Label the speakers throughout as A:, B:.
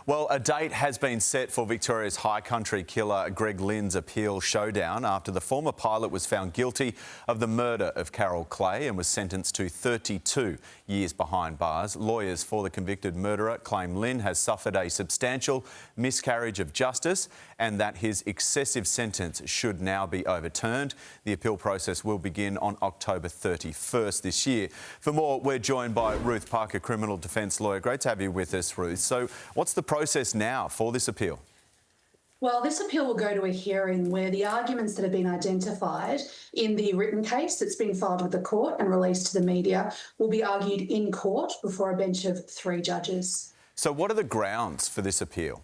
A: Well, a date has been set for Victoria's high country killer Greg Lynn's appeal showdown after the former pilot was found guilty of the murder of Carol Clay and was sentenced to 32 years behind bars. Lawyers for the convicted murderer claim Lynn has suffered a substantial miscarriage of justice and that his excessive sentence should now be overturned. The appeal process will begin on October 31st this year. For more, we're joined by Ruth Parker, criminal defence lawyer. Great to have you with us, Ruth. So what's the process now for this appeal?
B: Well, this appeal will go to a hearing where the arguments that have been identified in the written case that's been filed with the court and released to the media will be argued in court before a bench of 3 judges.
A: So what are the grounds for this appeal?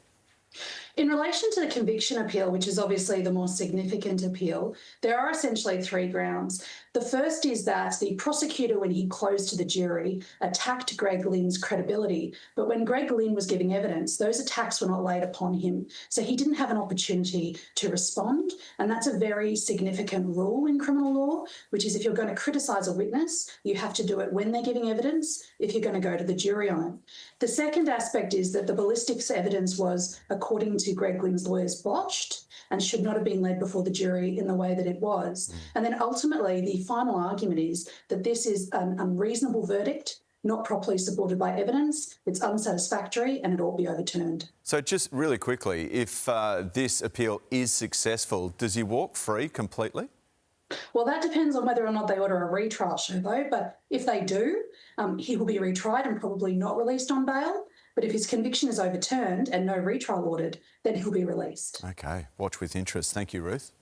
B: In relation to the conviction appeal, which is obviously the more significant appeal, there are essentially 3 grounds. The first is that the prosecutor, when he closed to the jury, attacked Greg Lynn's credibility. But when Greg Lynn was giving evidence, those attacks were not laid upon him. So he didn't have an opportunity to respond. And that's a very significant rule in criminal law, which is if you're going to criticise a witness, you have to do it when they're giving evidence, if you're going to go to the jury on it. The second aspect is that the ballistics evidence was, according to Greg Lynn's lawyers, botched and should not have been led before the jury in the way that it was. And then ultimately, the final argument is that this is an unreasonable verdict, not properly supported by evidence, it's unsatisfactory and it ought to be overturned.
A: So just really quickly, if this appeal is successful, does he walk free completely?
B: Well, that depends on whether or not they order a retrial, Showbo, but if they do, he will be retried and probably not released on bail. But if his conviction is overturned and no retrial ordered, then he'll be released.
A: OK, watch with interest. Thank you, Ruth.